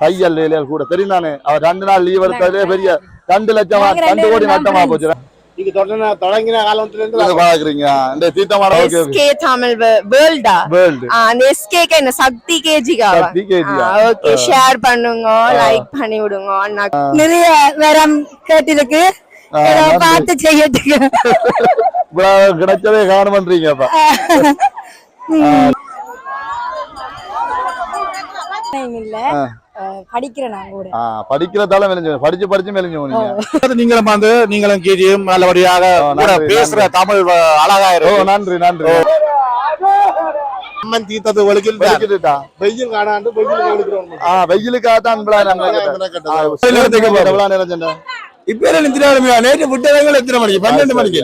தையல் வேலையால் கூட தெரியும் தானே. அவர் 2 நாள் லீவ் எடுத்ததே பெரிய 2 லட்சம் 2 கோடி நட்டமா போச்சு. நீங்க தொடங்கின காலத்துல இருந்து பாக்குறீங்க இந்த தீர்த்தமான எஸ்கே தமிழ் வேர்ல்டா அந்த எஸ்கேக்கு என்ன சக்தி கேஜிகா ஓகே ஷேர் பண்ணுங்க லைக் பண்ணி விடுங்க. நிறைய வேறம் கேட்டிருக்கு பார்த்து செய்யட்டுங்க. கிடைச்சதே காரணம் பண்றீங்க. இல்ல படிக்கிறேன் கூட படிக்கிறதால படிச்சு மெலிஞ்சு நீங்களும் வந்து நீங்களும் கேஜியும் நல்லபடியாக பேசுற தமிழ் அழகா இருக்கும். நன்றி நன்றி. அம்மன் தீர்த்தது ஒழுக்கிட்டா வெயில் காணாண்டு வெயிலுக்காக தான் இப்ப நேற்று விட்டதங்கள் எத்தனை மணிக்கு 12 மணிக்கு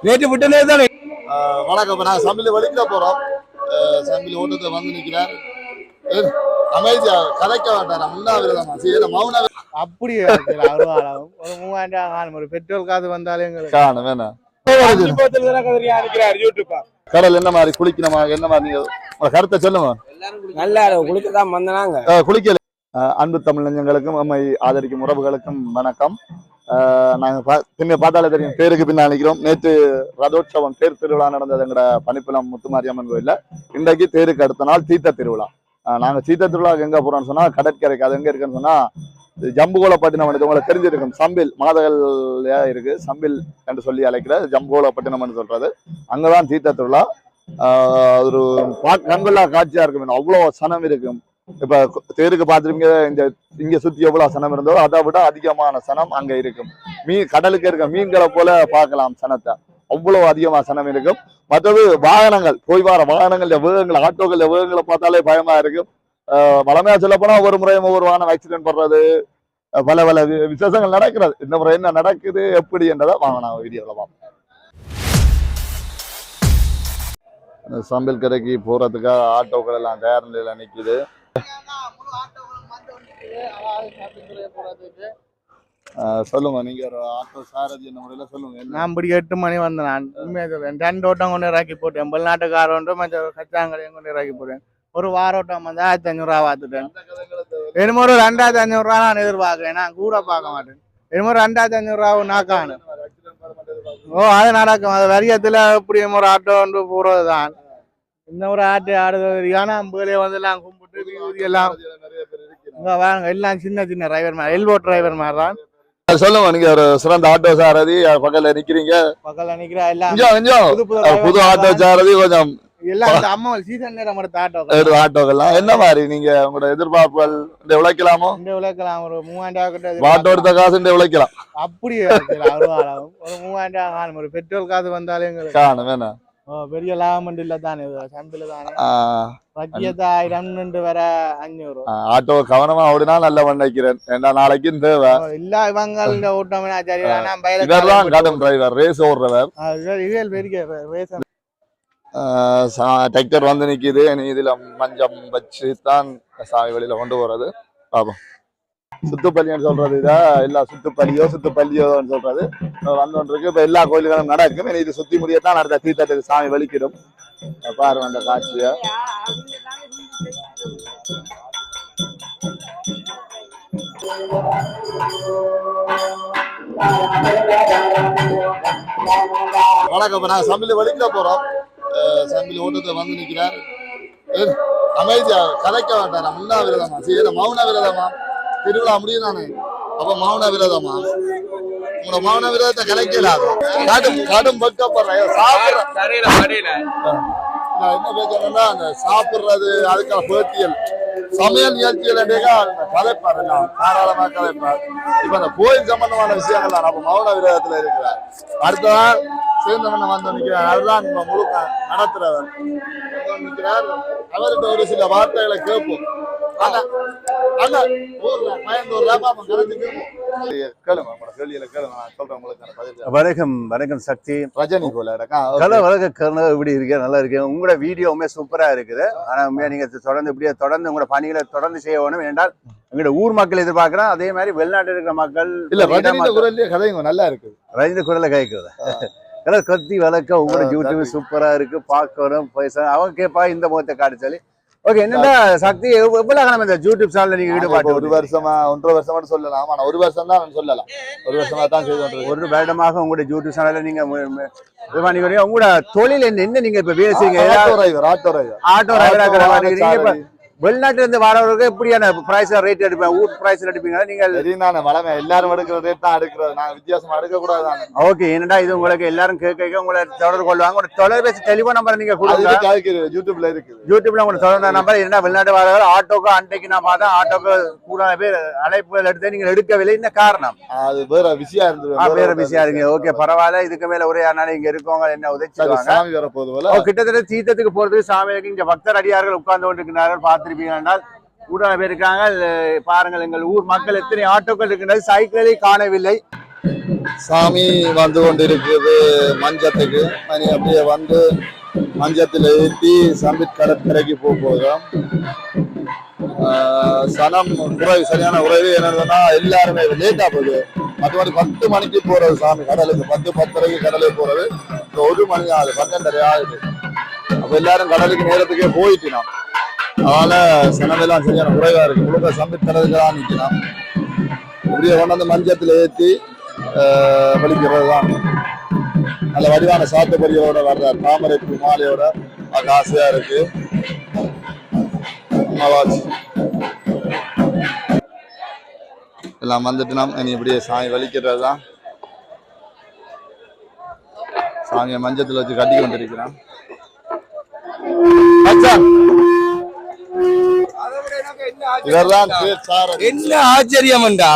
நேற்று விட்டனே தானே. வணக்கம். நான் சமையல் வலிக்கிற போறோம். சமையல் ஓட்டத்தை வந்து நிக்கிறார். அமைதியா கதைக்க வேண்டாம். உண்ணாவிரதமா செய்யற மௌன அப்படியே ஒரு 3000 ஒரு பெட்ரோல் காது வந்தாலே காணும் வேணாம். கடல் என்ன மாதிரி குளிக்கணுமா என்ன மாதிரி நீங்க கருத்தை சொல்லுமா. நல்லா குளிக்கதான் வந்தாங்க குளிக்கல. அன்பு தமிழ் நெஞ்சங்களுக்கும் நம்மை ஆதரிக்கும் உறவுகளுக்கும் வணக்கம். நாங்க பார்த்தாலே தெரியும் பேருக்கு பின்னால் நிற்கிறோம். நேற்று ரதோற்சவம் தேர் திருவிழா நடந்தது எங்கட பனிப்புலம் முத்துமாரியம்மன் கோயில்ல. இன்றைக்கு தேருக்கு அடுத்த நாள் தீர்த்த திருவிழா. நாங்க தீர்த்த திருவிழாவுக்கு எங்க போறோம்னு சொன்னா கடற்கரைக்கு. அது எங்க இருக்குன்னு சொன்னா ஜம்புகோலப்பட்டினம் உங்களுக்கு தெரிஞ்சிருக்கும். சம்பில் மாதகள் இருக்கு. சம்பில் என்று சொல்லி அழைக்கிற ஜம்புகோலப்பட்டினம் சொல்றது. அங்கதான் தீர்த்த திருவிழா. ஒரு கண்கொள்ளா காட்சியா இருக்கும். அவ்வளவு சனம் இருக்கும். இப்ப தேருக்கு பார்த்துருங்க. இங்க சுத்தி எவ்வளவு சனம் இருந்தோ அதை விட அதிகமான சனம் அங்க இருக்கும். கடலுக்கு இருக்க மீன்களை போல பார்க்கலாம் சனத்தை. அவ்வளவு அதிகமா சனம் இருக்கும். மற்றது வாகனங்கள் போய் வர வாகனங்கள் வேகங்கள் ஆட்டோக்கள் வேகங்களை பார்த்தாலே பயமா இருக்கும். வளமையா சொல்ல போனா ஒவ்வொரு முறையும் ஒவ்வொரு வாகனம் ஆக்சிடென்ட் பண்றது பல பல விசேஷங்கள் நடக்கிறது. இந்த முறை என்ன நடக்குது எப்படி என்றதை வாங்கினா வீடியோல பார்ப்போம். சம்பல் கரைக்கு போறதுக்காக ஆட்டோக்கள் எல்லாம் தயார் நிலையில நிக்குது. சொல்லுங்க. நீங்க ஒரு ஆட்டோ சாரதி என்ன முறையில சொல்லுங்க. நான் இப்படி 8 மணி வந்தேன். நான் உண்மையா சொல்றேன். 2 ஓட்டம் கொண்டு இறக்கி போட்டேன். வெளிநாட்டுக்கார ஒன்று மற்ற கச்சாங்கலையும் கொண்டு இறக்கி போட்டேன். ஒரு வாரோட்டம் வந்து 1500 ரூபா பார்த்துட்டேன். என்னமோ ஒரு 2500 ரூபா நான் எதிர்பார்க்கிறேன். நான் கூட பார்க்க மாட்டேன். என்னமோ 2500 ரூபா நான் காணும். அது நடக்கும். அது வரியத்துல இப்படி ஒரு ஆட்டோ ஒன்று போறதுதான். இந்த ஒரு ஆட்டோ ஆடுறது. ஆனா அம்புகளே வந்து எல்லாம் கும்பிட்டு எல்லாம் வாங்க. எல்லாம் சின்ன சின்ன டிரைவர் மாதிரி எல்போ டிரைவர் மாதிரி தான். சொல்லுங்க. நீங்க ஒரு சிறந்த ஆட்டோ சாரதி பக்கத்துல நிக்கிறீங்க. பக்கத்துல நிக்கிற எல்லாம் புது ஆட்டோ சாரதி. கொஞ்சம் எல்லாம் அம்மா சீசன் நேரம் ஆட்டோக்கெல்லாம் என்ன மாதிரி நீங்க உங்களோட எதிர்பார்ப்புகள் உழைக்கலாமோ? உழைக்கலாம். ஒரு 3000 ஆட்டோ எடுத்த காசு உழைக்கலாம். அப்படியே ஒரு 3000 ஒரு பெட்ரோல் காசு வந்தாலே காணும் வேணாம். பெரிய லாபம் இல்ல தானே. சம்பில தானே 1000 வர 500. ஆட்டோ கவனமா ஓடினா நல்ல நினைக்கிறேன். ஏன்னா நாளைக்கு தேவை இல்ல. இவங்க ஓட்டம் கடும் டிரைவர் ரேஸ் ஓடுறவர். டிராக்டர் வந்து நிக்குது. இதுல மஞ்சம் வச்சு தான் சாமி வெளியில கொண்டு போறது. பாப்போம். சுத்துப்பள்ளின்னு சொல்றது இதா எல்லா சுத்துப்பள்ளியோன்னு சொல்றது வந்தோன்றிருக்கு. இப்ப எல்லா கோயில்களும் நடக்கும். இது சுத்தி முடியத்தான் அடுத்த தீர்த்தத்துக்கு சாமி வலிக்கிடும். பாருங்க அந்த காட்சிய. வணக்கம். நான் சமையல் வலிக்கிற போறோம். சமையல் ஓட்டத்தை வந்து நிக்கிறார். அமைதியா கதைக்க வேண்டாம். உண்ணாவிரதமா செய்யற மௌன விரதமா திருவிழா முடியும் தானே. அப்ப மௌன விரதமா உங்களோட மௌன விரதத்தை கலைக்கலாது. கடும் பக்கப்படுறேன். என்ன பேசுறேன்னா அந்த சாப்பிடுறது அதுக்கான பேட்டியல் சமையல் நிகழ்ச்சிகள் கதைப்பார். எல்லாம் தாராளமா கதைப்பார். இப்ப அந்த கோயில் சம்பந்தமான விஷயங்கள் தான். அப்ப மௌன விரதத்துல இருக்கிறார். அடுத்ததான் சேர்ந்தவண்ண வந்து நிற்கிறார். அதுதான் இப்ப முழுக்க நடத்துறவர் நிற்கிறார். அவர்கிட்ட ஒரு சில வார்த்தைகளை கேட்போம். வணக்கம் வணக்கம் சக்தி. ரஜினி போல இப்படி இருக்கு. நல்லா இருக்கு. உங்களோட வீடியோவுமே சூப்பரா இருக்குது. ஆனா நீங்க தொடர்ந்து இப்படியே தொடர்ந்து உங்களோட பணிகளை தொடர்ந்து செய்ய வேணும். என்றால் எங்களோட ஊர் மக்கள் எதிர்பார்க்கிறோம். அதே மாதிரி வெளிநாட்டில் இருக்கிற மக்கள் நல்லா இருக்கு. ரஜினி குரலை கேட்குறது கத்தி வளர்க்க உங்களோட யூடியூப் சூப்பரா இருக்கு. பார்க்கணும் பேச அவங்க கேட்பா இந்த முகத்தை காட்டி சொல்லி ஓகே, என்னடா சக்தி எவ்வளவு காலம் இந்த யூடியூப் சேனல்ல நீங்க ஈடுபாடு? ஒரு வருஷமா 1.5 வருஷமா சொல்லலாம். ஆனா ஒரு வருஷம் தான் சொல்லலாம். ஒரு வருஷமா தான் செய்து கொண்டிருக்கேன். ஒரு வருடமாக உங்களுடைய யூடியூப் சேனல்ல நீங்க உங்களோட தொழில் என்ன? நீங்க இப்ப வேலை செய்யுங்க, ஆட்டோ டிரைவர். வெளிநாட்டுல இருந்து வரவர்களுக்கு எப்படியான பிரைஸ் ரேட் எடுப்பேன்? ஊர் பிரைஸ் எடுப்பீங்களா? நீங்க வளமை எல்லாரும் எடுக்கிற ரேட் தான் எடுக்கிறது. நாங்க வித்தியாசமா எடுக்க கூடாது. ஓகே, என்னடா இது உங்களுக்கு எல்லாரும் கேட்க உங்களை தொடர்பு கொள்வாங்க. உங்க தொலைபேசி டெலிபோன் நம்பர் நீங்க கொடுங்க. யூடியூப்ல இருக்கு. யூடியூப்ல உங்க தொடர்பு நம்பர் என்ன? வெளிநாட்டு வரவர்கள் ஆட்டோக்கு அன்றைக்கு நான் பார்த்தேன், ஆட்டோக்கு கூட பேர் அழைப்புகள் எடுத்து நீங்க எடுக்கவில்லை. என்ன காரணம்? அது வேற விஷயம் இருந்தது. வேற விஷயம் இருக்கு. ஓகே, பரவாயில்ல. இதுக்கு மேல ஒரே ஆனாலும் இங்க இருக்கவங்க என்ன உதவி கிட்டத்தட்ட தீர்த்தத்துக்கு போறதுக்கு சாமிக்கு இங்க பக்தர் அடியார்கள் உட்கார்ந்து கொண்டிருக்கிறார்கள். பார்த்திருப்பீங்க, கூட பேர் இருக்காங்க. பாருங்கள், எங்கள் ஊர் மக்கள் எத்தனை ஆட்டோக்கள் இருக்கின்றது, சைக்கிளை காணவில்லை. சாமி வந்து கொண்டிருக்கிறது மஞ்சத்துக்கு. அப்படியே வந்து மஞ்சத்துல ஏற்றி சம்பித் கடற்கரைக்கு போகிறோம். சனம் உறவு, சரியான உறவு. என்னன்னா எல்லாருமே லேட்டா போகுது. மற்றபடி 10 மணிக்கு போறது சாமி கடலுக்கு. 10-10:30 கடலுக்கு போறது. 1 மணி ஆகுது, 12:30 ஆகுது. அப்ப எல்லாரும் கடலுக்கு நேரத்துக்கே போயிட்டு நாம். அதனால சனமெல்லாம் சரியான குறைவா இருக்கு. முழுக்க சம்பித் கடலுக்கு தான் நிற்கலாம். இப்படியே கொண்டாந்து மஞ்சத்துல ஏற்றி வலிக்கிறது தான். நல்ல வடிவான சாத்துப்படியோட வர்றார். தாமரை பூ மாலையோட அது ஆசையா இருக்கு. எல்லாம் வந்துட்டு நாம் இனி இப்படியே சாமி வலிக்கிறது தான். சாமியை மஞ்சத்துல வச்சு கட்டி கொண்டிருக்கிறான். என்ன ஆச்சரியம்டா,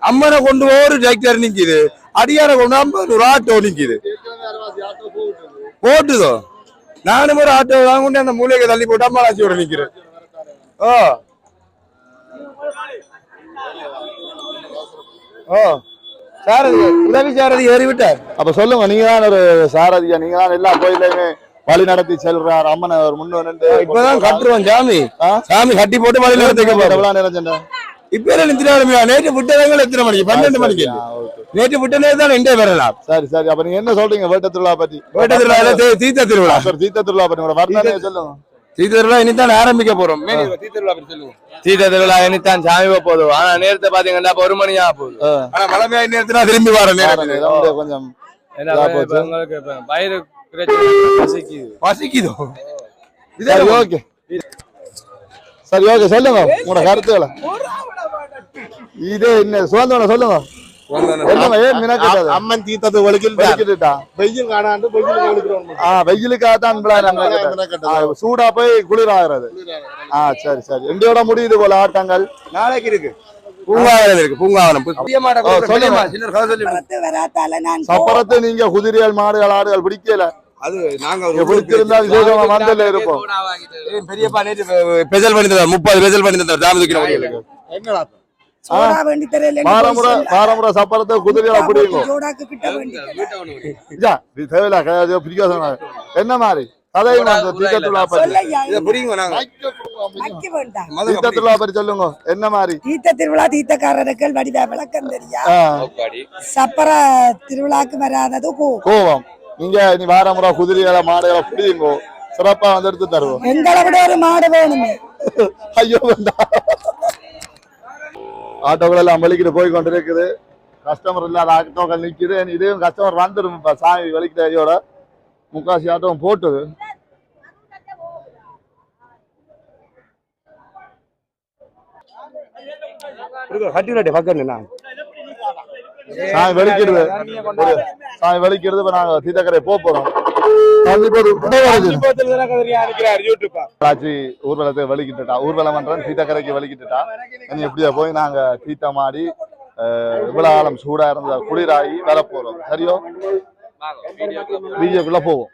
அம்மனை கொண்டு ஒரு டிராக்டர் நிக்குது, அடியார கொண்டு ஒரு ஆட்டோ நிக்குது. போட்டுதோ, நானும் ஒரு ஆட்டோ கொண்டு அந்த மூலையை தள்ளி போட்டு அம்மாச்சியோட நிக்கிறேன். ஓ ஓ சாரதி, உதவி சாரதி ஏறிவிட்டார். அப்ப சொல்லுங்க, நீங்க தான் ஒரு சாரதியா? நீங்க தான் எல்லா கோயிலையுமே வழி நடத்தி செல்றார். அம்மனை ஒரு முன்னு இப்பதான் கட்டுருவோம் சாமி. சாமி கட்டி போட்டு வழி நடத்தி நிறைஞ்சா இப்ப நிறுத்தினாலுமே. நேற்று விட்டவங்க எத்தனை மணிக்கு? 12 மணிக்கு. நேற்று விட்ட நேரம் தான் 2 வரலாம். சரி சரி. அப்ப நீங்க என்ன சொல்றீங்க வேட்ட திருவிழா பத்தி? வேட்ட திருவிழா, தீர்த்த திருவிழா. தீர்த்த திருவிழா பத்தி வர்ணனையை சொல்லுங்க. தீர்த்த திருவிழா இனித்தான் ஆரம்பிக்க போறோம். தீர்த்த திருவிழா இனித்தான் சாமி போதும். ஆனா நேரத்தை பாத்தீங்கன்னா 1 மணியா போகுது. ஆனா மழை நேரத்தினா திரும்பி வர நேரம் கொஞ்சம் வயிறு பசிக்குதோ. ஓகே சரி, ஓகே. சொல்லுங்க உங்களோட கருத்துக்களை. இதே என்ன சுதந்திரம் சொல்லுங்க. அம்மன் தீர்த்தது ஒழுக்கிட்டா வெயில் காணாண்டு வெயிலுக்காக தான் சூடா போய் குளிர் ஆகிறது. சரி சரி. எங்களோட முடியுது போல ஆட்டங்கள். நாளைக்கு இருக்கு பூங்காவனம் இருக்கு. பூங்காவனம் சப்பரத்து நீங்க குதிரைகள் மாடுகள் ஆடுகள் பிடிக்கல. அது நாங்க பிடிச்சிருந்தா விசேஷமா வந்தல இருப்போம். பெரியப்பா நேற்று ஸ்பெஷல் பண்ணி தந்தார். 30 ஸ்பெஷல் பண்ணி தந்தார். தாமதிக்கிறோம். என்னடா பாரமுறை சப்பரத்தை குதிரைகளை பிடிக்கும். என்ன மாதிரி சொல்லுங்க. என்ன மாதிரி தீர்த்த திருவிழா தீர்த்தக்காரர்கள் வடிவ விளக்கம் தெரியா? சப்பர திருவிழாக்கு வராதது கோவம். நீங்க நீ வாரமுறை குதிரைகளை மாடுகளை பிடிங்கோ, சிறப்பா வந்து எடுத்து தருவோம். எங்களை விட ஒரு மாடு வேணுமே. ஐயோ வேண்டாம். ஆட்டோக்கள் எல்லாம் வலிக்கிட்டு போய் கொண்டிருக்குது. கஸ்டமர் இல்லாத ஆட்டோக்கள் நிக்குது. இதுவும் கஸ்டமர் வந்துடும். சாமி வலிக்கிற ஐயோட முக்காசி ஆட்டோவும் போட்டுது. சாமி வலிக்கிறது. சாமி வலிக்கிறது. இப்ப நாங்க தீர்த்தக்கரை போறோம். ஊர்வலத்தை வலிக்கிட்டுட்டா. ஊர்வலம் பண்றேன் தீர்த்தக்கரைக்கு வலிக்கிட்டுட்டா. எப்படியா போய் நாங்க தீர்த்தமாடி இவ்வளவு காலம் சூடா இருந்த குளிராகி வர போறோம். சரியோ, வீடியோக்குள்ள போவோம்.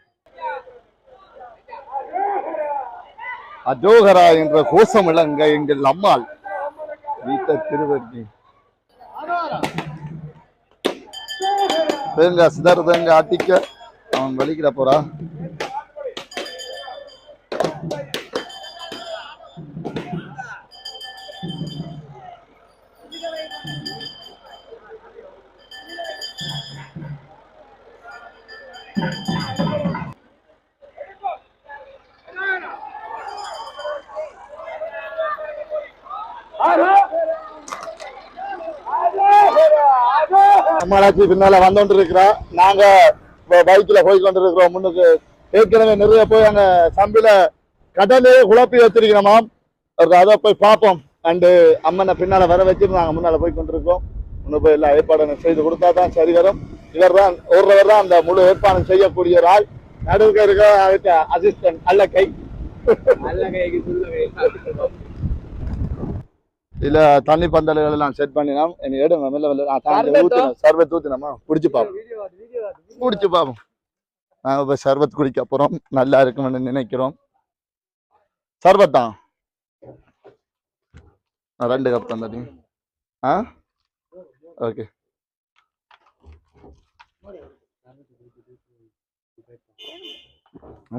அஜோகரா என்ற கோஷம் இளங்க எங்கள் அம்மாள் வீட்ட திருவடி தேங்க சிதறு தேங்க அட்டிக்க அவன் வலிக்கிட போறா. அம்மாச்சி பின்னால வந்துட்டு இருக்கிறா. நாங்க பைக்ல போய் கொண்டு இருக்கிறோம். முன்னுக்கு ஏற்கனவே நிறைய போய் அங்க சம்பில கடலே குழப்பி வச்சிருக்கிறோமாம். அதை போய் பார்ப்போம். அண்டு அம்மனை பின்னால வர வச்சுட்டு நாங்க முன்னால போய் கொண்டிருக்கோம். முன்ன போய் எல்லா ஏற்பாடும் செய்து கொடுத்தா தான் சரி வரும். இவர் தான் ஒருவர் தான் அந்த முழு ஏற்பாடு செய்யக்கூடிய ஆள். நடுவுக்கு இருக்க அசிஸ்டன்ட் அல்ல கை இல்ல தண்ணி பந்தல்கள் எல்லாம் செட் பண்ணினோம். எனக்கு எடுங்க மெல்ல சர்பத் ஊத்தினோமா குடிச்சு பார்ப்போம். நாங்க இப்ப சர்பத் குடிக்க போறோம். நல்லா இருக்கும்னு நினைக்கிறோம். சர்பத் தான் 2 கப் தந்தாடி. ஓகே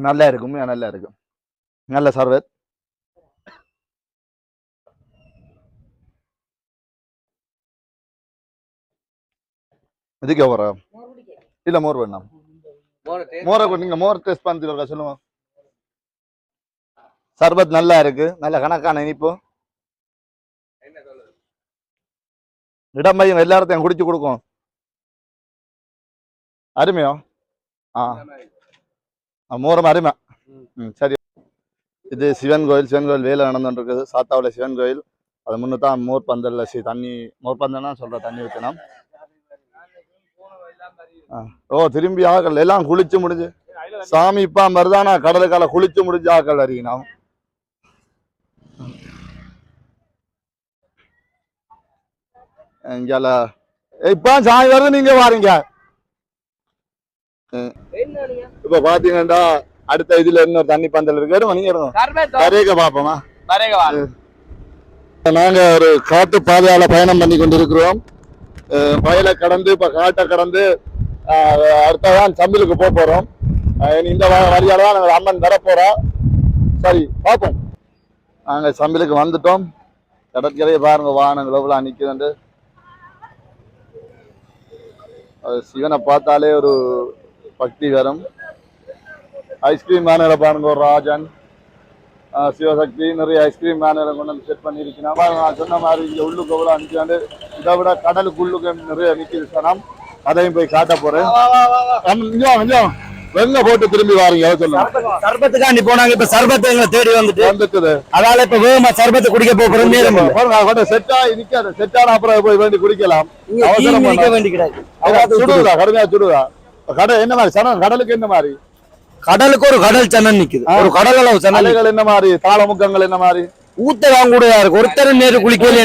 நல்லா இருக்கும். நல்லா இருக்கும். நல்ல சர்பத். இதுக்கு வர இல்ல மோர் வேணாம். மோரை நீங்க மோர் டேஸ்ட் பண்ணிட்டு சொல்லுங்க. சர்பத் நல்லா இருக்கு. நல்ல கணக்கான இனிப்பு. இடம்பையும் எல்லாத்தையும் குடிச்சு கொடுக்கும். அருமையோ? மோரம் அருமை. சரி. இது சிவன் கோயில். சிவன் கோயில் வேலை நடந்துட்டு இருக்குது. சாத்தாவுல சிவன் கோயில். அது முன்னதான் மோர் பந்தல்ல தண்ணி மோர் பந்தல்னா சொல்ற தண்ணி ஊற்றினோம். திரும்பி ஆக்கள் எல்லாம் குளிச்சு முடிஞ்சு சாமி இப்ப மருதானா கடலுக்கால குளிச்சு முடிஞ்சு ஆக்கள் அறியணும். இங்கால இப்ப சாமி வருது. நீங்க வாரீங்க. இப்ப பாத்தீங்கன்னா அடுத்த இதுல இன்னொரு தண்ணி பந்தல் இருக்கு. நீங்க பாப்போமா? நாங்க ஒரு காட்டு பாதையால பயணம் பண்ணி கொண்டிருக்கிறோம். வயலை கடந்து இப்ப காட்டை கடந்து அடுத்ததான் சம்பிலுக்கு போறோம். இந்த வழியால தான் நாங்கள் அம்மன் வர போறோம். சரி பார்ப்போம். நாங்க சம்பிலுக்கு வந்துட்டோம். கடற்கரையை பாருங்க, வாகனங்கள் எவ்வளவு நிக்குது. சிவனை பார்த்தாலே ஒரு பக்தி வரும். ஐஸ்கிரீம் மேனரை பாருங்க, ஒரு ராஜன் சிவசக்தி நிறைய ஐஸ்கிரீம் மேனரை கொண்டு வந்து செட் பண்ணிருக்கணும். நான் சொன்ன மாதிரி இங்க உள்ளுக்கு எவ்வளவு நிற்காண்டு இதை விட கடலுக்குள்ளுக்கு நிறைய நிக்குது சனம். அதையும் போய் காட்ட போறேன். வெங்க போட்டு திரும்பி வாரீங்க சொல்லுங்க. சர்பத்துக்காண்டி போனாங்க. இப்ப சர்பத்து எங்களை தேடி வந்துட்டு அதனால இப்ப வேகமா சர்பத்தை குடிக்க போறோம். செட்டா நிக்காது. செட்டான அப்புறம் போய் வேண்டி குடிக்கலாம். வேண்டி கிடையாது. சுடுதா கடுமையா சுடுதா. கடல் என்ன மாதிரி சனம்? கடலுக்கு என்ன மாதிரி? கடலுக்கு ஒரு கடல் சனம் நிக்குது. ஒரு கடல் அளவு சனங்கள் என்ன மாதிரி? தாளமுக்கங்கள் என்ன மாதிரி? ஊத்தலாம் கூட இருக்கு. ஒருத்தரும் நேரு குளிக்கல.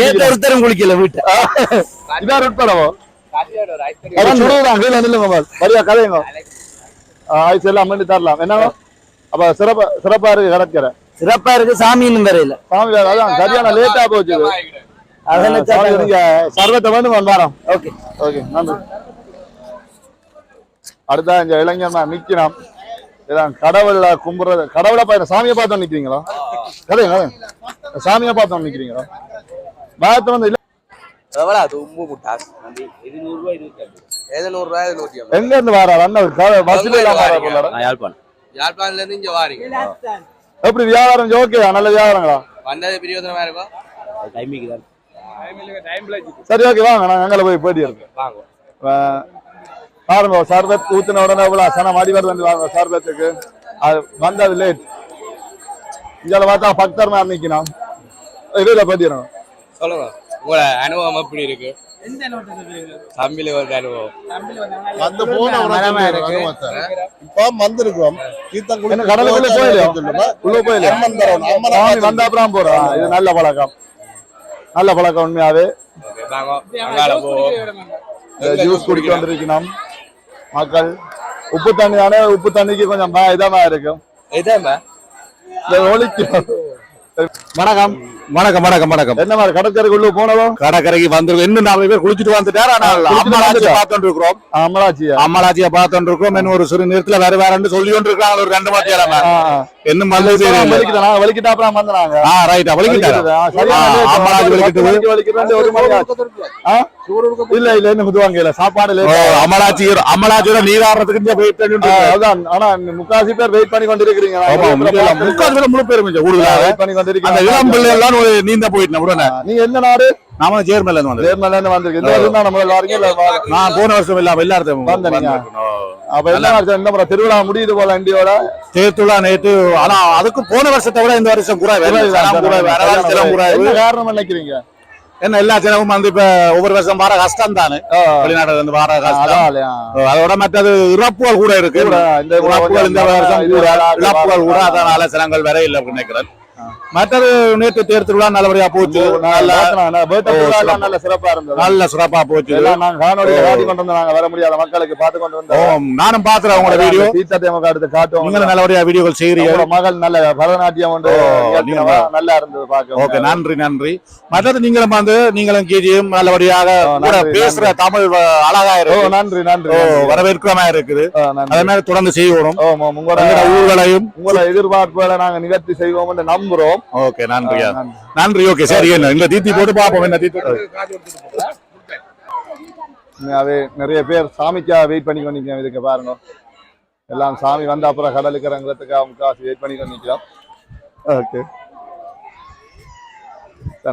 நேற்று ஒருத்தரும் குளிக்கல வீட்டு. இதான் உட்படவோ கதைங்க ஆயிடுச்சு எல்லாம் பண்ணி தரலாம். என்ன அப்ப சிறப்பா இருக்கு கடற்கரை. சிறப்பா இருக்கு. சாமி இன்னும் வரையில. சாமி வேற அதான் சரியான லேட்டா போச்சு. நீங்க சர்வத்தை வந்து வந்தாரம். ஓகே ஓகே நன்றி. அடுத்த இந்த இளைஞர் நிக்கணும். இதான் கடவுள கும்புறது. கடவுளை பார்த்து சாமியை பார்த்தோம் நிக்கிறீங்களா? கதைங்க சாமியை பார்த்தோம் நிக்கிறீங்களா? பாயத்தை வந்து எங்க இருந்து வராரு? எப்படி வியாபாரம் ஓகே? நல்ல வியாபாரங்களா? சரி ஓகே வாங்க. நான் அங்கே போய் போயிட்டு இருக்கேன். பாருங்க சர்பத் ஊத்தின உடனே சனம் அடி வருது. வாங்க சர்பத்துக்கு அது வந்தது லேட். இதில் பார்த்தா பக்தர் மாதிரி நிக்கணும். இதுல பதிடணும். சொல்லுங்க உங்களோட அனுபவம் எப்படி இருக்கு? தம்பில ஒரு அனுபவம் வந்து போன இப்ப வந்திருக்கோம். கடலுக்குள்ள போயிடும் வந்த அப்புறம் போறோம். இது நல்ல பழக்கம். நல்ல பழக்கம் உண்மையாவே. ஜூஸ் குடிக்க வந்திருக்கணும் மக்கள். உப்பு தண்ணி தானே. உப்பு தண்ணிக்கு கொஞ்சம் இதமா இருக்கும். வணக்கம் வணக்கம் வணக்கம் வணக்கம். என்ன மாதிரி கடற்கரைக்குள்ள போனதும் கடற்கரைக்கு வந்திருக்கோம். இன்னும் 4 பேர் குளிச்சுட்டு வந்துட்டாரு. பார்த்துட்டு இருக்கிறோம். அம்மலாட்சியை பார்த்துட்டு இருக்கிறோம். இன்னும் ஒரு சிறு நேரத்துல வேற வேறன்னு சொல்லி கொண்டு இருக்காங்க. ஒரு 2 மாத்தியாரமா இன்னும் வலிக்கிட்டா அப்புறம் வந்தாங்க. ரைட்டா வலிக்கிட்டாரு. அம்மலாட்சி வலிக்கிட்டு இல்ல இன்னும் முதுவாங்க இல்ல சாப்பாடு அமலாச்சியோட நீராடுறதுக்கு வெயிட் பண்ணி அதான் ஆனா முக்காசி பேர் வெயிட் பண்ணி கொண்டிருக்கிறீங்க முழு பேரும் வெயிட் பண்ணி கொண்டிருக்கீங்க இளம் பிள்ளை எல்லாம் நீந்த போயிட்டேன் உடனே. நீங்க எந்த நாடு நாம ஜேர்மன்ல இருந்து வந்தோம். ஜெர்மன்ல இருந்து வந்திருக்கு இந்த வருஷம் தான் நம்ம வாரீங்க இல்ல நான் போன வருஷம் இல்லாம எல்லாரும் வந்தீங்க. அப்ப என்ன வருஷம் இந்த முறை திருவிழா முடியுது போல இண்டியோட தேர்த்துலா நேற்று. ஆனா அதுக்கு போன வருஷத்தை விட இந்த வருஷம் கூட காரணம் நினைக்கிறீங்க என்ன எல்லா செலவும் வந்து இப்ப ஒவ்வொரு வருஷம் வர கஷ்டம் தானே, வெளிநாட்டுல இருந்து வர கஷ்டம். அதோட மற்றது இறப்புகள் கூட இருக்கு. இந்த இறப்புகள் இந்த வருஷம் கூட இழப்புகள் கூட அதனால சிலங்கள் வர இல்லை அப்படின்னு நினைக்கிறேன். மற்றது நேற்று தேர் திருவிழா நல்லபடியா போச்சு. நல்ல சிறப்பா இருந்தது. நல்ல சிறப்பா போச்சு. நாங்க வர முடியாத மக்களுக்கு பார்த்து கொண்டு வந்தோம். நானும் பாத்துறேன் உங்களோட வீடியோ. எடுத்து காட்டுவோம். நீங்களும் நல்லபடியா வீடியோகள் செய்கிறீங்க. மகள் நல்ல பரதநாட்டியம் ஒன்று நல்லா இருந்தது பார்க்க. ஓகே, நன்றி நன்றி. மற்றது நீங்களும் வந்து நீங்களும் கேஜியும் நல்லபடியாக பேசுற தமிழ் அழகா இருக்கு. நன்றி நன்றி. வரவேற்கிறமா இருக்குது. அதே மாதிரி தொடர்ந்து செய்வோம். உங்களோட ஊர்களையும் உங்களோட எதிர்பார்ப்புகளை நாங்க நிவர்த்தி செய்வோம் நம்புறோம். ஓகே, நன்றியா நன்றி. ஓகே, சரி. என்ன இந்த தீத்தி போட்டு பாப்போம். என்ன தீத்தி நிறைய பேர் சாமிக்காக வெயிட் பண்ணி கொண்டிருக்கோம். இதுக்கு பாருங்க, எல்லாம் சாமி வந்த அப்புறம் கடலுக்கு இறங்குறதுக்காக முக்காசி வெயிட் பண்ணி கொண்டிருக்கிறோம். ஓகே,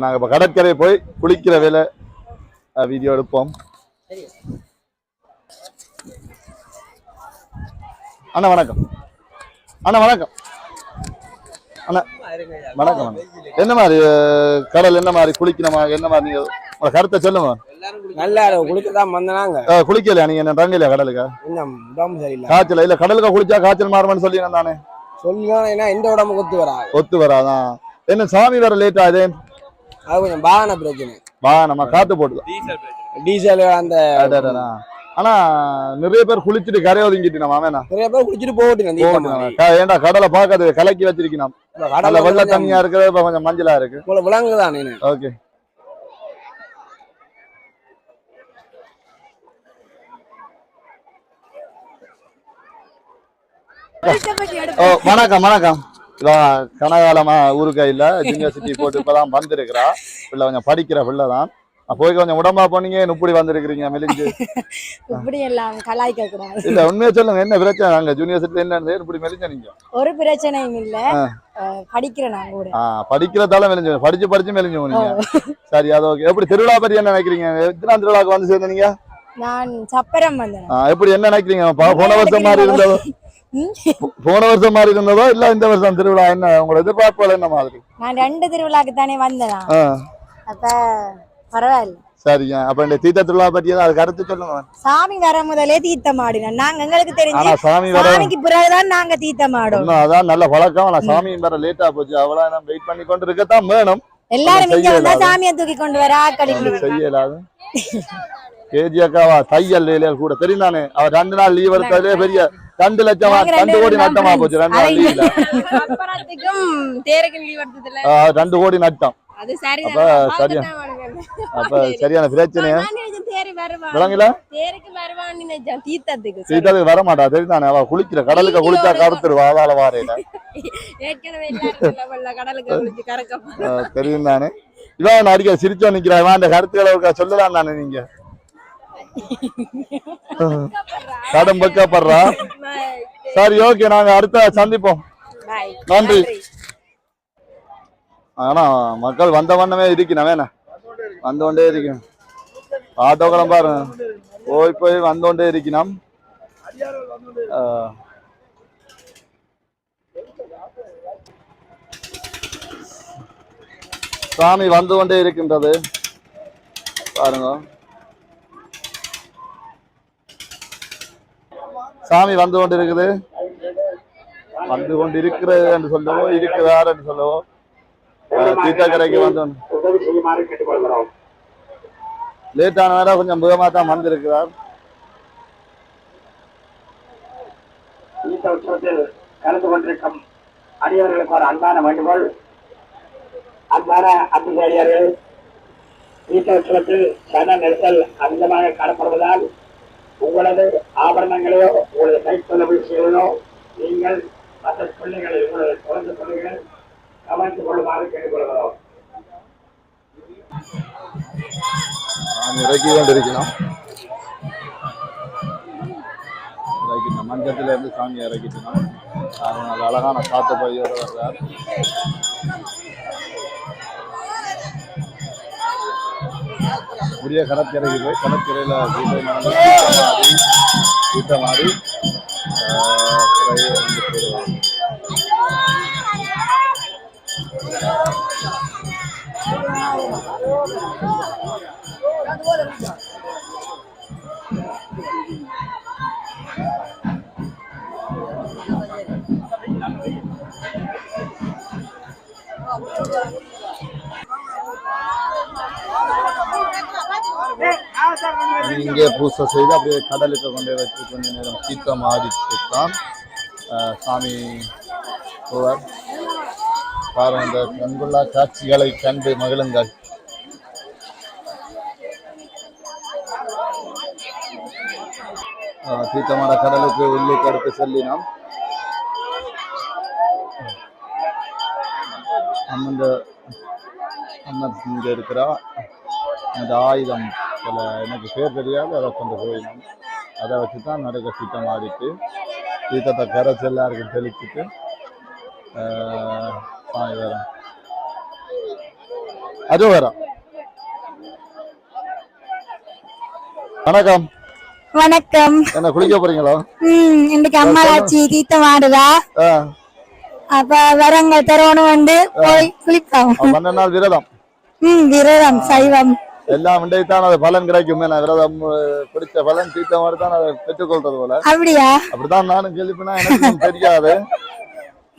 நாங்க இப்ப கடற்கரை போய் குளிக்கிற வேலை வீடியோ எடுப்போம். அண்ணா வணக்கம். அண்ணா வணக்கம். அண்ணா வணக்கம். என்ன மாதிரி கடல், என்ன மாதிரி குளிக்கணுமா, என்ன மாதிரி நீங்க உங்க கருத்தை சொல்லுங்க. நல்லா குளிக்கதான் வந்தாங்க. குளிக்கலையா நீங்க? என்ன தங்கலையா கடலுக்கு? காய்ச்சல் இல்ல, கடலுக்கு குளிச்சா காய்ச்சல் மாறுமான்னு சொல்லி தானே சொல்லலாம். எந்த உடம்புக்கு ஒத்து வராதான். என்ன சாமி வர லேட் ஆகுது? அது கொஞ்சம் வாகன பிரச்சனை. வாகனமா காத்து போட்டு டீசல் அந்த. ஆனா நிறைய பேர் குளிச்சுட்டு கரை ஒதுங்கிட்டு நிறைய பேர் குளிச்சுட்டு போட்டு ஏன்டா கடலை பார்க்காது கலக்கி வச்சிருக்கணும். கடலை வெள்ள தண்ணியா இருக்கிறது இப்ப கொஞ்சம் மஞ்சளா இருக்கு. விலங்குதான். ஓகே, வணக்கம் வணக்கம். கனகாலமா ஊருக்கா இல்ல யூனிவர்சிட்டி போட்டு இப்பதான் வந்திருக்கிறா. பிள்ளை கொஞ்சம் படிக்கிற பிள்ளை தான். போய் கொஞ்சம் உடம்பா போனீங்க, இப்படி வந்திருக்கிறீங்க மெலிஞ்சு. இப்படி எல்லாம் கலாய்க்க கூடாது. இல்ல உண்மையா சொல்லுங்க, என்ன பிரச்சனை? அங்க யூனிவர்சிட்டில என்ன இப்படி மெலிஞ்ச நீங்க? ஒரு பிரச்சனையும் இல்ல, படிக்கிறேன் நாங்க கூட. படிக்கிறதால மெலிஞ்சு, படிச்சு மெலிஞ்சு நீங்க. சரி, அது ஓகே. எப்படி திருவிழா பத்தி என்ன நினைக்கிறீங்க? எத்தனை திருவிழாக்கு வந்து சேர்ந்தீங்க? நான் சப்பரம் வந்தேன். எப்படி என்ன நினைக்கிறீங்க? போன வருஷம் மாதிரி இருந்ததோ இல்ல இந்த வருஷம் திருவிழா என்ன உங்களோட எதிர்பார்ப்புகள் என்ன மாதிரி? நான் 2 திருவிழாக்கு தானே வந்தேன். அப்ப பரவாயில்ல. சரிங்க. அப்ப இந்த தீர்த்த திருவிழா பத்தி அது கருத்து சொல்லுங்க. சாமி வர முதலே தீர்த்தம் ஆடினோம் நாங்க. எங்களுக்கு தெரிஞ்சு சாமிக்கு பிறகுதான் நாங்க தீர்த்தம் ஆடும். அதான் நல்ல பழக்கம். ஆனா சாமி வர லேட்டா போச்சு. அவ்வளவு நம்ம வெயிட் பண்ணி கொண்டு இருக்கத்தான் வேணும். எல்லாரும் இங்க வந்தா சாமியை தூக்கி கொண்டு வர ஆக்கடி செய்யலாது. கேஜி அக்காவா தையல் கூட தெரியும் தானே. அவ 2 நாள் லீவ் எடுத்ததே பெரிய 2 லட்சம் 2 கோடி நட்டமா போச்சு. 2 நாள் லீவ் 2 கோடி நட்டம். அப்ப சரியான பிரச்சனை. தீர்த்தத்துக்கு வர மாட்டா தெரியுதானே. அவ குளிக்கிற கடலுக்கு குளிச்சா கருத்துருவா. அதால வாரையில தெரியும் தானே. இவன் அடிக்க சிரிச்சா நிக்கிறான். அந்த கருத்துக்களை சொல்லலாம் தானே நீங்க. கடும் பக்கப்படுறா. சரி, ஓகே, நாங்க அடுத்த சந்திப்போம். நன்றி. ஆனா மக்கள் வந்த வண்ணமே இருக்கணும். வேணா வந்தோண்டே இருக்கணும். ஆட்டோக்களும் பாருங்க போய் வந்தோண்டே இருக்கணும். சாமி வந்து கொண்டே இருக்கின்றது பாருங்க. சாமி வந்து கொண்டு இருக்குது. வந்து கொண்டு இருக்கிறது என்று சொல்லவோ இருக்கிறார் என்று சொல்லவோ தீர்த்தக்கரைக்கு வந்து லேட்டான வேற கொஞ்சம் வேகமா தான் வந்திருக்கிறார். கலந்து கொண்டிருக்கும் அடியவர்களுக்கு ஒரு அன்பான வேண்டுகோள். அன்பான அன்புடையர்கள், தீர்த்தோற்சவத்தில் சன நெரிசல் அதிகமாக காணப்படுவதால் உங்களது ஆபரணங்களோ உங்களது கைத்தொலைபேசிகளோ நீங்கள் மற்ற பிள்ளைகளை உங்களது குழந்தை பிள்ளைகள் கவனித்துக் கொள்ளுமாறு கேட்டுக்கொள்கிறோம். இறக்கி கொண்டிருக்கணும். மஞ்சத்துல இருந்து சாமி இறக்கிட்டோம். அது அழகான காத்து பையோட வர்றார். புதிய கடற்கரைக்கு போய் கடற்கரையில கூட்டமாடி இங்கே பூசை செய்து அப்படியே கடலுக்கு கொண்டே வச்சு கொஞ்ச நேரம் தீர்த்தம் ஆடித்தான் சாமி போவார். பாருங்க, இந்த கண்கொள்ளா காட்சிகளை கண்டு மகிழுங்கள். தீர்த்தமான கடலுக்கு உள்ளுக்கு எடுத்து செல்லினோம். அம்மன் இங்க இருக்கிறா. அந்த ஆயுதம் சில எனக்கு பேர் தெரியாது, அதை கொண்டு போயிடும். அதை வச்சு தான் நடுக்க தீர்த்தம் ஆடிட்டு தீர்த்தத்தை கரைச்சி எல்லாருக்கும் தெளிச்சுட்டு சாமி வரோம். அது வரோம். வணக்கம். வணக்கம். என்ன குளிக்க போறீங்களா? இன்னைக்கு அம்மாச்சி தீர்த்தம் ஆடுதா, அப்ப வரங்க தரணும் வந்து போய் குளிப்போம். 12 நாள் விரதம். விரதம் சைவம் எல்லாம் தான் அது பலன் கிடைக்கும். விரதம் பிடிச்ச பலன் தீர்த்தம் மாதிரி தான் அதை பெற்றுக்கொள்றது போல. அப்படியா? அப்படிதான் நானும் கேள்விப்பா, எனக்கு தெரியாது.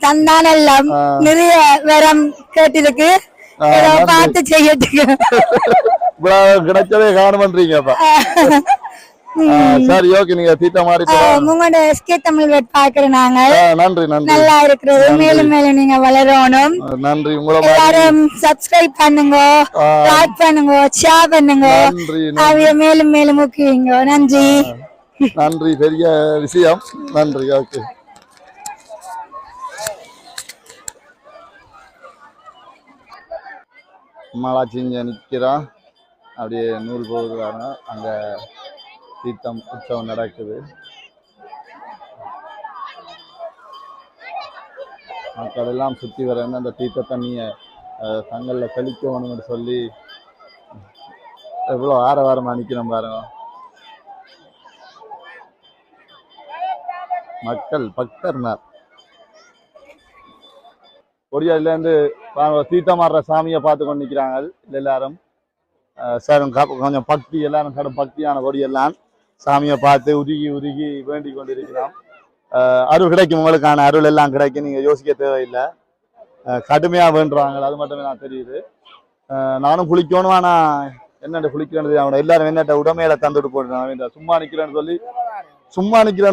தந்தானெல்லாம் நிறைய வரம் கேட்டிருக்கு, பார்த்து செய்யறதுக்கு கிடைச்சதே காரணம் பண்றீங்கப்பா. சரி, ஓகே. நீங்க தீர்த்தம் மாறி உங்களோட எஸ்கே தமிழ் பாக்குறோம் நாங்க. நன்றி நன்றி. நல்லா இருக்கிறது, மேலும் மேலும் நீங்க வளரணும். நன்றி. உங்களை எல்லாரும் சப்ஸ்கிரைப் பண்ணுங்க, லைக் பண்ணுங்க, ஷேர் பண்ணுங்க. அவைய மேலும் மேலும் ஊக்குவீங்க. நன்றி நன்றி. பெரிய விஷயம். நன்றி. ஓகே. அம்மாளாச்சி இங்க நிக்கிறா. அப்படியே நூல் போகுதுறாங்க. அங்க தீர்த்தம் உற்சவம் நடக்குது. மக்கள் எல்லாம் சுற்றி வர அந்த தீர்த்த தண்ணியை தங்களில் கழிக்கணும்னு சொல்லி எவ்வளோ ஆரவாரமாக நிற்கணும் பாருங்க. மக்கள் பக்தர்னார் கொடியாலேருந்து தீர்த்தம் ஆடுற சாமியை பார்த்து கொண்டு நிற்கிறாங்க எல்லாரும். சார் கொஞ்சம் பக்தி, எல்லாரும் கடும் பக்தியான கொடியெல்லாம் சாமியை பார்த்து உருகி உருகி வேண்டி கொண்டிருக்கிறோம். அருள் கிடைக்கும், உங்களுக்கான அருள் எல்லாம் கிடைக்கும். நீங்கள் யோசிக்க தேவையில்லை. கடுமையாக வேண்டுறாங்க, அது மட்டுமே நான் தெரியுது. நானும் குளிக்கணும், ஆனால் என்னென்ன குளிக்கிறேன்னு அவனை எல்லாரும் என்னட்ட உடமையில தந்துட்டு போட்டுனோம். சும்மா நிற்கிறேன்னு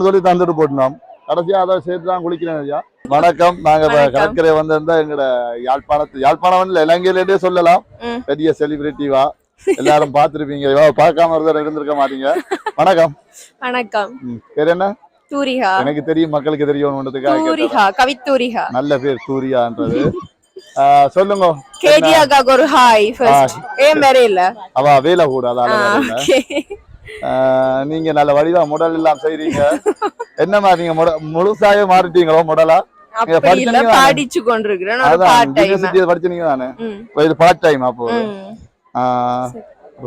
சொல்லி தந்துட்டு போட்டுனோம். கடைசியாக அதை சேர்த்து தான் குளிக்கிறேன் ஐயா. வணக்கம். நாங்கள் கடற்கரை வந்திருந்தா எங்களோட யாழ்ப்பாணம் இல்லை, இலங்கையிலே சொல்லலாம், பெரிய செலிபிரிட்டிவா எல்லாரும் பார்த்திருப்பீங்க. பார்க்காம இருந்திருக்க மாட்டீங்க. வணக்கம். வணக்கம். பேர் என்ன? தூரிகா. எனக்கு தெரியும், மக்களுக்கு தெரியும். கவித்தூரிகா. நல்ல பேர் தூரியான்றது. சொல்லுங்க. கேடியாகா ஒரு ஹாய் ஃபர்ஸ்ட். இல்ல அவ வேலை கூட அதான். நீங்க நல்ல வடிவா முடல் எல்லாம் செய்றீங்க. என்ன மாதிரி நீங்க முழுசாவே மாறிட்டீங்களோ முடலா? படிச்சு கொண்டிருக்கிறேன். படிச்சீங்க தானே? இது பார்ட் டைம். அப்போ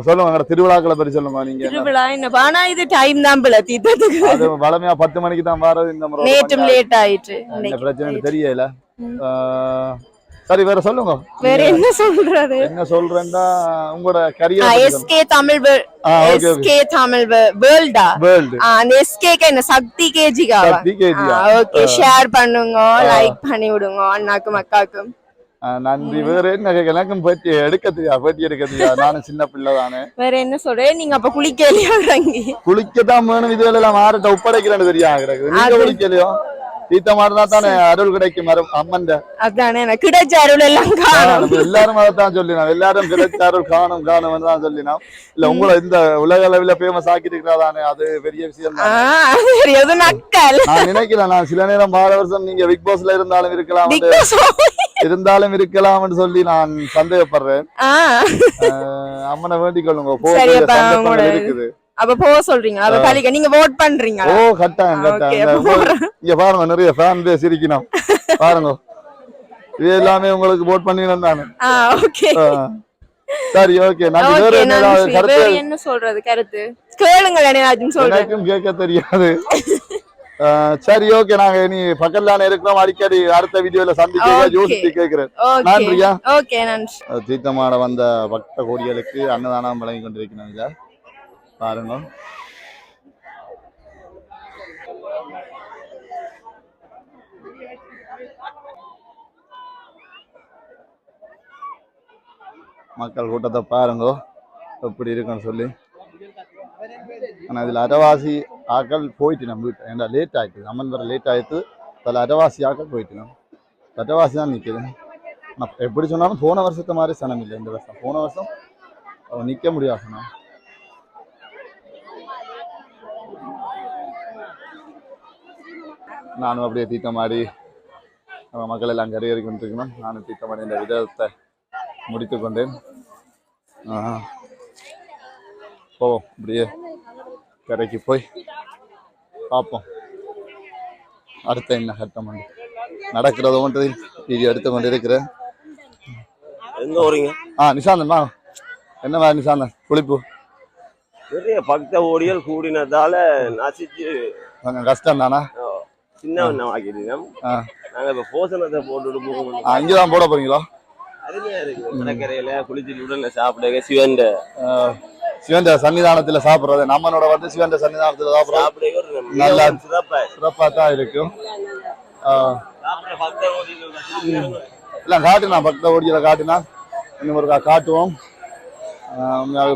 சொல்லுங்க, திருவிழாக்களை பத்தி சொல்லுங்க. நீங்க திருவிழா என்ன? ஆனா இது டைம் தான் பிள்ளை தீர்த்தத்துக்கு. அது வளமையா 10 மணிக்கு தான் வர்றது. இந்த முறை நேற்றும் லேட் ஆயிட்டு. பிரச்சனை தெரியல. சரி, வேற சொல்லுங்க. வேற என்ன சொல்றது? என்ன சொல்றேன்னா உங்களோட கரியர் எஸ்கே தமிழ் வேர்ல்டா. அந்த எஸ்கேக்கு என்ன சக்தி கேஜிகா. ஓகே, ஷேர் பண்ணுங்க, லைக் பண்ணி விடுங்க அண்ணாக்கும் அக்காக்கும். நன்றி. வேற என்ன எனக்கும் பேட்டி எடுக்க தெரியா? நானும் சின்ன பிள்ளை தானே. வேற என்ன சொல்றேன்? நீங்க அப்ப குளிக்கலையா? குளிக்கத்தான் வேணும். இது எல்லாம் மாறட்ட ஒப்படைக்கிறேன்னு தெரியா கிடக்குது. நீங்க குளிக்கலையோ? தீர்த்த மாறினா தானே அருள் கிடைக்கும். அம்மன் அதானே கிடைச்ச அருள் எல்லாம் காணும். எல்லாரும் அதைத்தான் சொல்லினோம். எல்லாரும் கிடைச்ச அருள் காணும் காணும் தான் சொல்லினோம். இல்ல உங்களை இந்த உலக அளவில் ஃபேமஸ் ஆக்கிட்டு இருக்கிறாதானே, அது பெரிய விஷயம் தான். நான் நினைக்கிறேன். நான் சில நேரம் 12 வருஷம் நீங்க பிக் பாஸ்ல இருந்தாலும் இருக்கலாம். இருந்தாலும் இருக்கலாம்னு சொல்லி நான் சந்தேகப்படுறேன். அம்மனை வேண்டிக் கொள்ளுங்க. இருக்குது. அப்ப போக சொல்றீங்க. அப்ப கலிக்க நீங்க வோட் பண்றீங்க. ஓ கட்டாயம் இங்க பாருங்க நிறைய ஃபேன் பேஸ் இருக்கணும். பாருங்க இது எல்லாமே உங்களுக்கு வோட் பண்ணினேன் தானே. ஓகே சரி ஓகே. நான் வேற என்ன சொல்றது கருத்து கேளுங்க. எனக்கும் கேட்க தெரியாது. சரி ஓகே. நாங்க இனி பக்கத்துல இருக்கிறோம். அடிக்கடி அடுத்த வீடியோல சந்திக்க யோசிச்சு கேட்கிறேன். நன்றியா. தீர்த்தமாட வந்த பக்த கோடிகளுக்கு அன்னதானம் வழங்கி கொண்டிருக்கிறாங்க. பாருங்க மக்கள் கூட்டத்தை பாருங்க எப்படி இருக்குன்னு சொல்லி. ஆனா இதுல அரைவாசி ஆக்கள் போயிட்டு நம்ம வீட்டு ஏன்னா லேட் ஆயிடுது. அம்மன் வர லேட் ஆயிடுது. அதில் அரைவாசி ஆக்கள் போயிட்டு நம்ம அரைவாசி தான் நிற்குது. ஆனால் எப்படி சொன்னாலும் போன வருஷத்தை மாதிரி சனம் இல்லை. இந்த வருஷம் போன வருஷம் நிற்க முடியாது. நானும் அப்படியே தீர்த்தமாடி மக்கள் எல்லாம் கரையேறி கொண்டிருக்கணும். நானும் தீர்த்தமாடி இந்த விதத்தை முடித்து கொண்டேன். போவோம் அப்படியே கரைக்கு போய் பார்ப்போம் அடுத்த என்ன கட்டம் நடக்கிறது ஒன்றை வீடியோ எடுத்து கொண்டு இருக்கிறேன். நிசாந்தன் என்ன மாதிரி நிசாந்தன் குளிப்பு நிறைய பக்த ஓடிகள் கூடினதால நசிச்சு கொஞ்சம் கஷ்டம் தானா. சின்ன ஆக்கிடுவோம். நாங்க இப்ப போசனத்தை போட்டுட்டு போவோம். அங்கேதான் போட போறீங்களா? அருமையா இருக்கு. கடற்கரையில குளிச்சுட்டு உடனே சாப்பிட சிவன் சன்னிதானத்துல சாப்பிடுறது நம்மனோட வந்து சிவன் சன்னிதானத்துல சாப்பிடுறது நல்லா சிறப்பா தான் இருக்கும். எல்லாம் காட்டுனா பக்த ஓடியில காட்டுனா இன்னும் ஒரு காட்டுவோம்.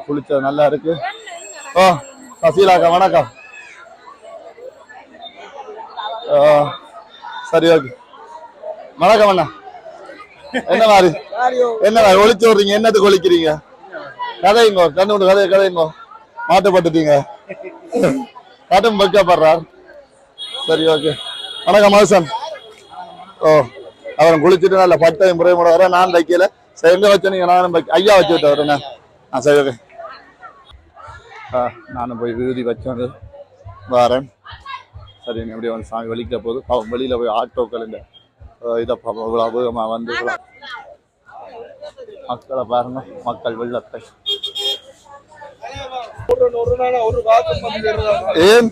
குளிச்சது நல்லா இருக்கு. ஓ சசீலாக்கா வணக்கம். சரி ஓகே வணக்கம் அண்ணா. என்ன மாதிரி ஒழிச்சு விடுறீங்க? என்னத்துக்கு ஒழிக்கிறீங்க? கதைங்கோ கண்ணு கதைங்கோ மாட்டப்பட்டுட்டீங்க. கட்டும் வைக்கப்படுறார். சரி ஓகே வணக்கம் மகசன். ஓ அவரை குளிச்சுட்டு நல்ல பட்டை முறையோட வர நான் வைக்கல. சரி எங்க வச்ச நீங்க நானும் ஐயா வச்சு விட்ட வரேண்ணா. சரி ஓகே. நானும் போய் விருதி வச்சு வரேன். சரி எப்படியே வந்து சாமி வலிக்கிற போது வெளியில போய் ஆட்டோக்கள் இந்த இதை அபூகமா வந்து மக்களை பாருங்க. மக்கள் வெள்ளத்தை ஏன்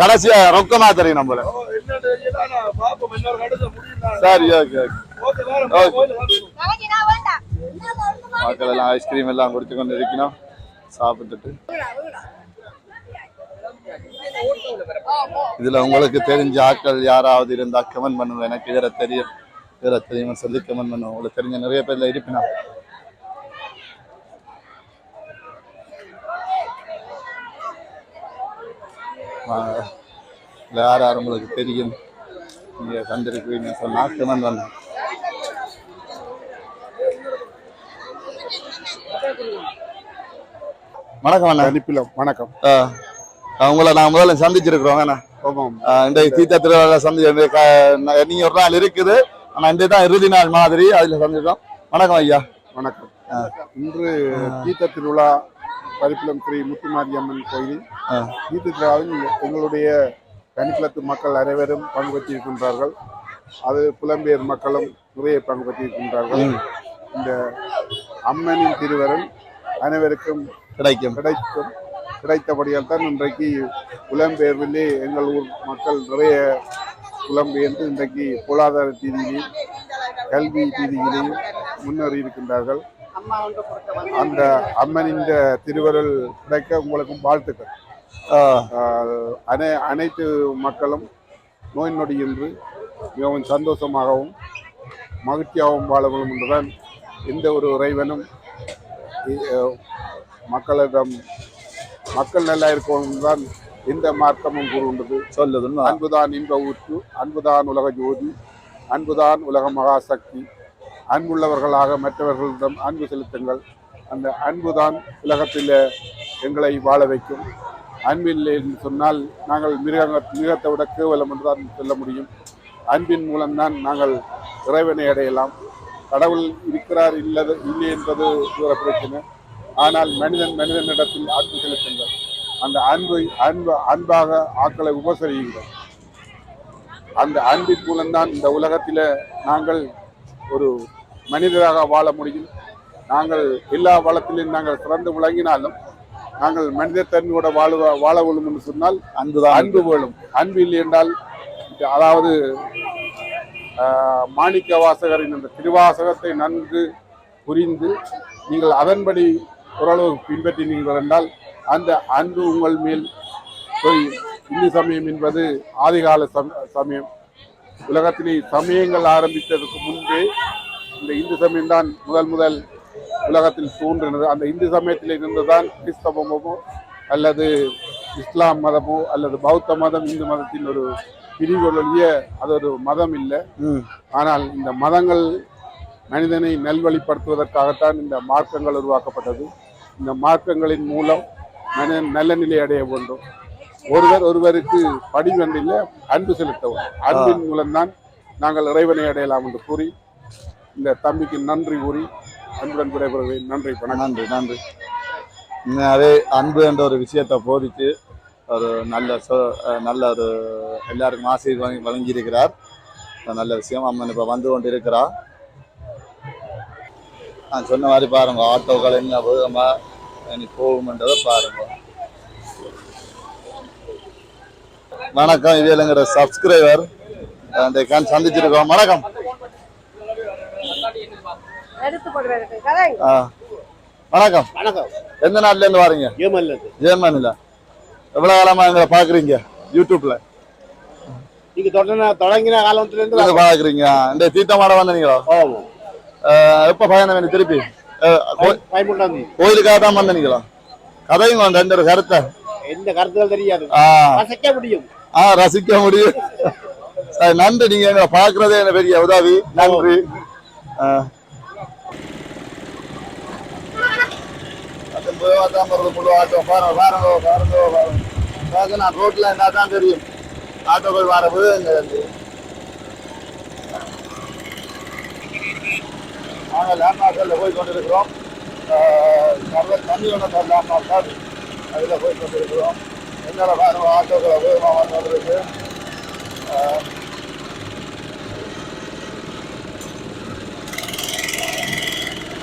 கடைசியா ரொக்கமா தெரியும் நம்மள. சரி ஓகே மக்கள் எல்லாம் ஐஸ்கிரீம் எல்லாம் குடிச்சு கொண்டு இருக்கணும் சாப்பிட்டுட்டு. இதுல உங்களுக்கு தெரிஞ்ச ஆட்கள் யாராவது இருந்தா கமெண்ட் பண்ணுங்க. எனக்கு இதர தெரியும் சொல்லி கமெண்ட் பண்ணுவோம். உங்களுக்கு தெரிஞ்ச நிறைய பேர்ல இருப்பினா யார் யார் உங்களுக்கு தெரியும் நீங்க கண்டிருக்கீங்க சொன்னா கமெண்ட் பண்ணுங்க. வணக்கம் அண்ணா. வணக்கம். உங்களை நான் முதல்ல சந்திச்சிருக்கிறோம். இந்த தீர்த்த திருவிழா சந்திச்சு நீங்க ஒரு நாள் இருக்குது. ஆனா இந்த தான் இறுதி நாள் மாதிரி அதுல சந்திச்சோம். வணக்கம் ஐயா. வணக்கம். இன்று தீர்த்த திருவிழா பரிப்புலம் ஸ்ரீ முத்துமாரியம்மன் கோயில் தீர்த்த திருவிழாவில் எங்களுடைய கனிக்குளத்து மக்கள் அனைவரும் பங்கு பெற்றிருக்கின்றார்கள். அது புலம்பெயர் மக்களும் நிறைய பங்கு பெற்றிருக்கின்றார்கள். இந்த அம்மனின் திருவருள் அனைவருக்கும் கிடைத்தபடியால் தான் இன்றைக்கு புலம்பெயர்விலே எங்கள் ஊர் மக்கள் நிறைய புலம்பெயர்ந்து இன்றைக்கு பொருளாதார ரீதியிலையும் கல்வி ரீதியிலையும் முன்னேறி இருக்கின்றார்கள். அந்த அம்மனின் திருவருள் கிடைக்க உங்களுக்கும் வாழ்த்துக்கள். அனைத்து மக்களும் நோய் நொடியின்றி மிகவும் சந்தோஷமாகவும் மகிழ்ச்சியாகவும் வாழ வேண்டும் என்றுதான் எந்த ஒரு இறைவனும் மக்களிடம் மக்கள் நல்லா இருக்கணும் தான் எந்த மார்க்கமும் கூறுகின்றது சொல்லுது. அன்புதான் இன்ப ஊற்று, அன்புதான் உலக ஜோதி, அன்புதான் உலக மகாசக்தி. அன்புள்ளவர்களாக மற்றவர்களிடம் அன்பு செலுத்துங்கள். அந்த அன்புதான் உலகத்தில் எங்களை வாழ வைக்கும். அன்பில்லை என்று சொன்னால் நாங்கள் மிருகத்தை விட கேவலம் என்றுதான் சொல்ல முடியும். அன்பின் மூலம்தான் நாங்கள் இறைவனை அடையலாம். கடவுள் இருக்கிறார் இல்லை என்பது ஒரு பிரச்சனை. ஆனால் மனிதனிடத்தில் அன்பு செலுத்துங்கள். அந்த அன்பாக ஆக்களை உபசரியுங்கள். அந்த அன்பின் மூலம்தான் இந்த உலகத்தில் நாங்கள் ஒரு மனிதராக வாழ முடியும். நாங்கள் எல்லா வளத்திலும் நாங்கள் சிறந்து விளங்கினாலும் நாங்கள் மனிதத்தன்மையோட வாழ வேணும் என்று சொன்னால் அன்பு வேணும். அன்பு இல்லை என்றால், அதாவது மாணிக்க வாசகரின் அந்த திருவாசகத்தை நன்கு புரிந்து நீங்கள் அதன்படி ஓரளவு பின்பற்றினீர்கள் என்றால் அந்த அன்பு உங்கள் மேல் போய். இந்து சமயம் என்பது ஆதிகால சமயம். உலகத்திலே சமயங்கள் ஆரம்பித்ததற்கு முன்பே இந்த இந்து சமயம் தான் முதல் உலகத்தில் தோன்றினது. அந்த இந்து சமயத்தில் இருந்துதான் கிறிஸ்தவமோ அல்லது இஸ்லாம் மதமோ அல்லது பௌத்த மதம் இந்து மதத்தின் ஒரு பிரிவுகளிய அது ஒரு மதம் இல்லை. ஆனால் இந்த மதங்கள் மனிதனை நல்வழிப்படுத்துவதற்காகத்தான் இந்த மார்க்கங்கள் உருவாக்கப்பட்டது. இந்த மார்க்கங்களின் மூலம் மனிதன் நல்ல நிலை அடைய வேண்டும். ஒருவருக்கு படிவென்றில் அன்பு செலுத்தவும். அன்பின் மூலம்தான் நாங்கள் இறைவனை அடையலாம் என்று கூறி இந்த தம்பிக்கு நன்றி கூறி அன்புடன் விடைபெறுகிறேன். நன்றி. நன்றி நன்றி. அதே அன்பு என்ற ஒரு விஷயத்தை போதித்து ஒரு நல்ல ஒரு எல்லாருக்கும் ஆசீர்வாதம் வழங்கியிருக்கிறார். நல்ல விஷயம். அம்மன் இப்போ வந்து கொண்டு இருக்கிறார். நான் சொன்ன மாதிரி பாருங்க, ஆட்டோக்கள் என்ன வேகமாக இனி போகும்ன்றதை பாருங்க. வணக்கம், இது எங்களோட சப்ஸ்கிரைபர் சந்திச்சிருக்கோம். வணக்கம். வணக்கம். எந்த நாட்டுல இருந்து வாரீங்க? ஜெர்மனில. எவ்வளவு காலமா எங்களை பாக்குறீங்க யூடியூப்ல? நீங்க தொடங்கின காலத்துல இருந்து பாக்குறீங்க. இந்த தீர்த்தமாட வந்தீங்களா? எப்ப பயணம் வேணும் திருப்பி? கோயிலுக்காக தான் வந்தீங்களா? கதையும் ரெண்டு ஒரு கருத்தை. எந்த கருத்துகள் தெரியாது, ரசிக்க முடியும். ரசிக்க முடியும். நன்றி. நீங்க எங்களை பாக்குறதே என்ன பெரிய உதவி. நன்றி. ரோட்ல என்ன தான் தெரியும். ஆட்டோக்கள் வரவு நாங்கள் லேண்ட்மார்க்கில் போய் கொண்டிருக்கிறோம். தண்ணி ஒன்று லேண்ட்மார்க் அதில் போய் கொண்டிருக்கிறோம். என்னோட வேறு ஆட்டோக்களை வேகமாக வந்து கொண்டிருக்கு.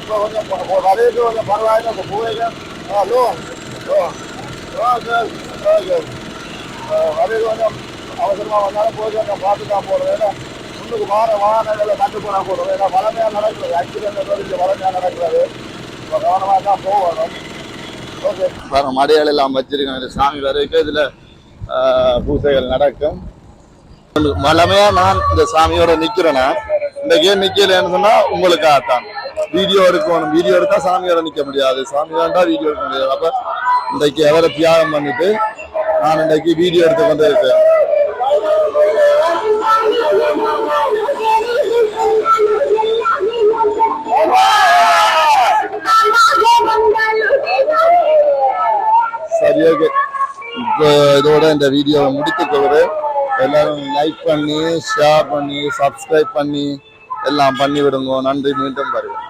இப்போ கொஞ்சம் வரையிட்டு கொஞ்சம் பரவாயில்ல. இப்போ போயிங்க வரையில் கொஞ்சம் அவசரமாக வந்தாலும் போய் கொஞ்சம் பார்த்து தான் போடுறது. ஏன்னா முன்னுக்கு வாகனங்களை கண்டு போனால் போடுறது. ஏன்னா வளமையாக நடக்கிறது. ஆக்சிடென்ட் இங்கே வளமையாக நடக்கிறது. இப்போ கவனமாக தான் போகணும். ஓகே. பாருங்க, மடையாள எல்லாம் வச்சிருக்கோம். சாமி வரைக்கும் இதில் பூசைகள் நடக்கும். வளமையாக நான் இந்த சாமியோட நிற்கிறேன்னா இந்த கேம் நிற்கலன்னு சொன்னால் உங்களுக்காகத்தான். வீடியோ எடுக்கணும். வீடியோ எடுத்தா சாமியோட நிற்க முடியாது. சாமியோட வீடியோ எடுக்க முடியாது. அப்ப இன்றைக்கு அவரை தியாகம் பண்ணிட்டு நான் இன்றைக்கு வீடியோ எடுத்து கொண்டு இருக்கேன். சரி, ஓகே. இப்போ இதோட இந்த வீடியோவை முடித்துக் கொள்கிறேன். எல்லாரும் லைக் பண்ணி, ஷேர் பண்ணி, சப்ஸ்கிரைப் பண்ணி எல்லாம் பண்ணி விடுங்க. நன்றி. மீண்டும் வருவேன்.